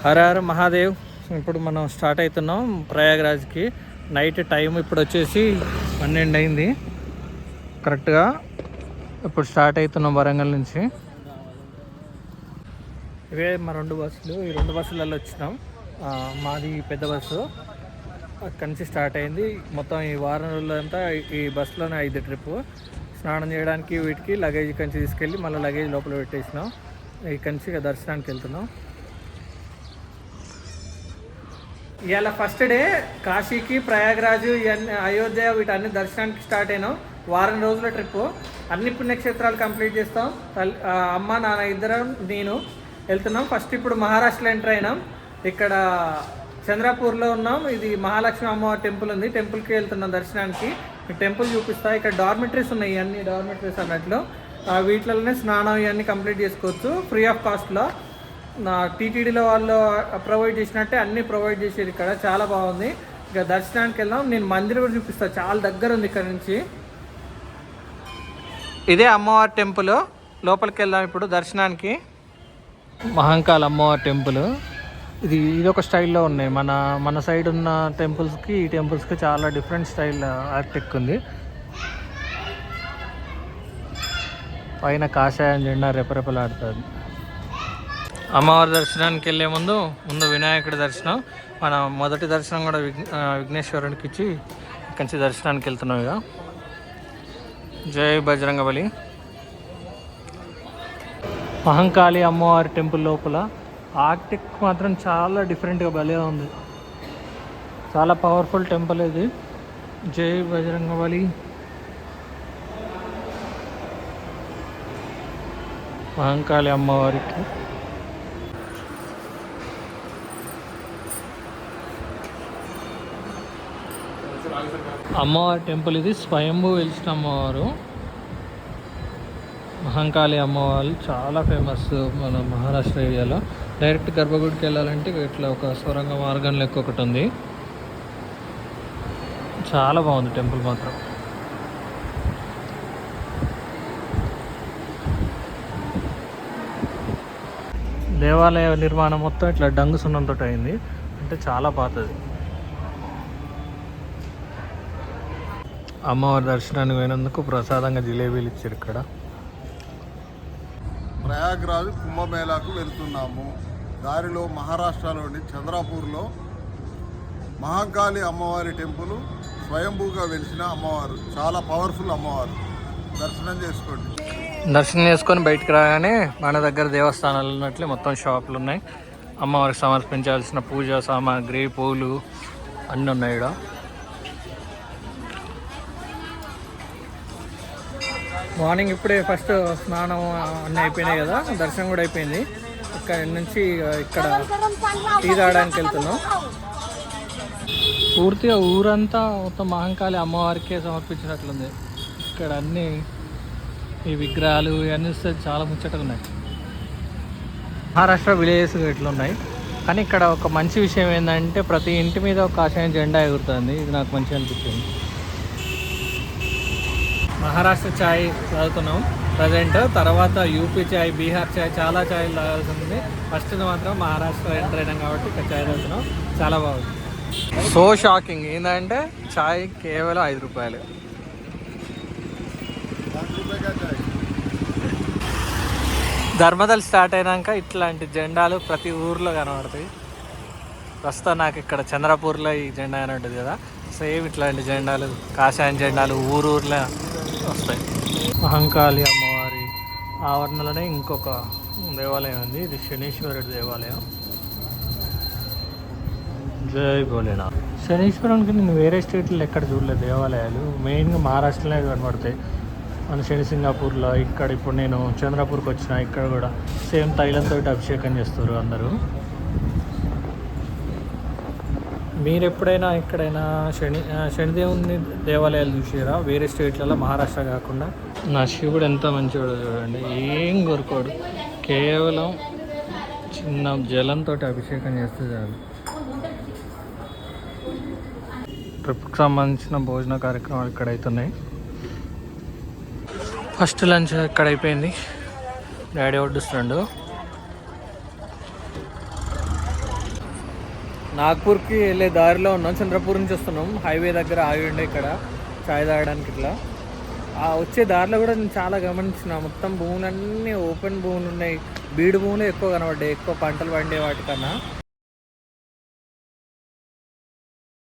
హర హర మహాదేవ్. ఇప్పుడు మనం స్టార్ట్ అవుతున్నాం ప్రయాగ్రాజ్కి. నైట్ టైం ఇప్పుడు వచ్చేసి 12 అయింది కరెక్ట్గా. ఇప్పుడు స్టార్ట్ అవుతున్నాం వరంగల్ నుంచి. ఇవే మా 2 బస్సులు. ఈ 2 బస్సులలో వచ్చినాం. మాది పెద్ద బస్సు, అక్కడి నుంచి స్టార్ట్ అయింది. మొత్తం ఈ వారం రోజులంతా ఈ బస్సులోనే 5 ట్రిప్. స్నానం చేయడానికి వీటికి లగేజ్ ఇక్కడి నుంచి తీసుకెళ్ళి మళ్ళీ లగేజ్ లోపల పెట్టేసినాం. ఇక్కడి నుంచి ఇక దర్శనానికి వెళ్తున్నాం. ఇవాళ ఫస్ట్ డే. కాశీకి, ప్రయాగ్రాజ్, ఇవన్నీ అయోధ్య వీటన్ని దర్శనానికి స్టార్ట్ అయినాం. వారం రోజుల ట్రిప్పు. అన్ని పుణ్యక్షేత్రాలు కంప్లీట్ చేస్తాం. అమ్మ నాన్న ఇద్దరం నేను వెళ్తున్నాం. ఫస్ట్ ఇప్పుడు మహారాష్ట్రలో ఎంటర్ అయినాం. ఇక్కడ చంద్రపూర్లో ఉన్నాం. ఇది మహాలక్ష్మి అమ్మవారి టెంపుల్ ఉంది. టెంపుల్కి వెళ్తున్నాం దర్శనానికి. టెంపుల్ చూపిస్తా. ఇక్కడ డార్మెటరీస్ ఉన్నాయి, ఇవన్నీ డార్మెటరీస్ అన్నట్లు. వీటిలోనే స్నానం ఇవన్నీ కంప్లీట్ చేసుకోవచ్చు ఫ్రీ ఆఫ్ కాస్ట్లో. నా టీటీడీలో వాళ్ళు ప్రొవైడ్ చేసినట్టే అన్నీ ప్రొవైడ్ చేసేది. ఇక్కడ చాలా బాగుంది. ఇక దర్శనానికి వెళ్దాం. నేను మందిరం కూడా చూపిస్తాను, చాలా దగ్గర ఉంది ఇక్కడ నుంచి. ఇదే అమ్మవారి టెంపుల్. లోపలికి వెళ్దాం ఇప్పుడు దర్శనానికి. మహంకాళ అమ్మవారి టెంపుల్. ఇదొక స్టైల్లో ఉన్నాయి. మన సైడ్ ఉన్న టెంపుల్స్కి ఈ టెంపుల్స్కి చాలా డిఫరెంట్ స్టైల్ ఆర్కిటెక్ట్ ఉంది. పైన కాషాయం జెండా రెపరెపలాడుతుంది. అమ్మవారి దర్శనానికి వెళ్ళే ముందు వినాయకుడి దర్శనం. మన మొదటి దర్శనం కూడా విఘ్నేశ్వరునికి ఇచ్చి ఇక్కడి నుంచి దర్శనానికి వెళ్తున్నాం. ఇక జై బజరంగబలి. మహంకాళి అమ్మవారి టెంపుల్ లోపల ఆర్కిటెక్ట్ మాత్రం చాలా డిఫరెంట్గా భలే ఉంది. చాలా పవర్ఫుల్ టెంపుల్ ఇది. జై బజరంగబలి. మహంకాళి అమ్మవారికి అమ్మవారి టెంపుల్ ఇది. స్వయంభూ వెలిసిన అమ్మవారు. మహంకాళి అమ్మవారు చాలా ఫేమస్ మన మహారాష్ట్ర ఏరియాలో. డైరెక్ట్ గర్భగుడికి వెళ్ళాలంటే ఇట్లా ఒక సొరంగ మార్గం లెక్క ఒకటి ఉంది. చాలా బాగుంది టెంపుల్ మాత్రం. దేవాలయ నిర్మాణం మొత్తం ఇట్లా డంగు సున్నంతో అయింది. అంటే చాలా పాతది. అమ్మవారి దర్శనానికి పోయినందుకు ప్రసాదంగా జిలేబీలు ఇచ్చారు ఇక్కడ. ప్రయాగ్రాజ్ కుంభమేళాకు వెళ్తున్నాము. దారిలో మహారాష్ట్రలోని చంద్రపూర్లో మహంకాళి అమ్మవారి టెంపుల్ స్వయంభూగా వెలిసిన అమ్మవారు. చాలా పవర్ఫుల్ అమ్మవారు. దర్శనం చేసుకోండి. దర్శనం చేసుకొని బయటకు రాగానే మన దగ్గర దేవస్థానాలు ఉన్నట్లే మొత్తం షాపులు ఉన్నాయి. అమ్మవారికి సమర్పించాల్సిన పూజా సామాగ్రి, పూలు అన్నీ ఉన్నాయి ఇక్కడ. మార్నింగ్ ఇప్పుడే ఫస్ట్ స్నానం అన్నీ అయిపోయినాయి కదా, దర్శనం కూడా అయిపోయింది. ఇక్కడ నుంచి ఇక్కడ టీ తాగడానికి వెళ్తున్నాం. పూర్తిగా ఊరంతా మొత్తం మహంకాళి అమ్మవారికే సమర్పించినట్లుంది. ఇక్కడ అన్నీ ఈ విగ్రహాలు ఇవన్నీ చాలా ముచ్చటగా ఉన్నాయి. మహారాష్ట్ర విలేజెస్ ఇట్లా ఉన్నాయి. కానీ ఇక్కడ ఒక మంచి విషయం ఏంటంటే ప్రతి ఇంటి మీద ఒక కాషాయం జెండా ఎగురుతుంది. ఇది నాకు మంచిగా అనిపించింది. మహారాష్ట్ర ఛాయ్ తాగుతున్నాం ప్రజెంట్. తర్వాత యూపీ ఛాయ్, బీహార్ ఛాయ్, చాలా ఛాయలు తాగాల్సి ఉంది. ఫస్ట్ మాత్రం మహారాష్ట్ర ఎంటర్ అయినాం కాబట్టి ఇక్కడ ఛాయ్ తాగుతున్నాం. చాలా బాగుంది. సో షాకింగ్ ఏంటంటే ఛాయ్ కేవలం 5 రూపాయలు. ధర్మదల్ స్టార్ట్ అయినాక ఇట్లాంటి జెండాలు ప్రతి ఊర్లో కనబడతాయి. ప్రస్తుతం నాకు ఇక్కడ చంద్రపూర్లో ఈ జెండా అని ఉంటుంది కదా, సేమ్ ఇట్లాంటి జెండాలు, కాషాయం జెండాలు ఊర్లో వస్తాయి. మహంకాళి అమ్మవారి ఆవరణలోనే ఇంకొక దేవాలయం ఉంది. ఇది శనీశ్వరుడి దేవాలయం. జై భోలేనాథ్. శనీశ్వరునికి నేను వేరే స్టేట్లో ఎక్కడ చూడలేదు దేవాలయాలు. మెయిన్గా మహారాష్ట్రలోనే కనబడతాయి. మన సింగపూర్లో, ఇక్కడ ఇప్పుడు నేను చంద్రపూర్కి వచ్చిన, ఇక్కడ కూడా సేమ్ తైలంతో అభిషేకం చేస్తారు అందరూ. మీరు ఎప్పుడైనా ఎక్కడైనా శనిదేవుని దేవాలయాలు చూసారా వేరే స్టేట్లలో, మహారాష్ట్ర కాకుండా? నా శివుడు ఎంత మంచివాడో చూడండి. ఏం కోరుకోడు, కేవలం చిన్న జలంతో అభిషేకం చేస్తే చాలు. ట్రిప్కి సంబంధించిన భోజన కార్యక్రమాలు ఇక్కడ అవుతున్నాయి. ఫస్ట్ లంచ్ ఇక్కడ అయిపోయింది. డాడీ వడ్డిస్తుండు. నాగ్పూర్కి వెళ్ళే దారిలో ఉన్నాం. చంద్రపూర్ నుంచి వస్తున్నాం. హైవే దగ్గర ఆగి ఉండే ఇక్కడ చాయ్ తాగడానికి. ఇట్లా ఆ వచ్చే దారిలో కూడా నేను చాలా గమనించిన, మొత్తం భూములన్నీ ఓపెన్ భూములు ఉన్నాయి. బీడు భూములు ఎక్కువ కనబడ్డాయి, ఎక్కువ పంటలు పండే వాటికన్నా.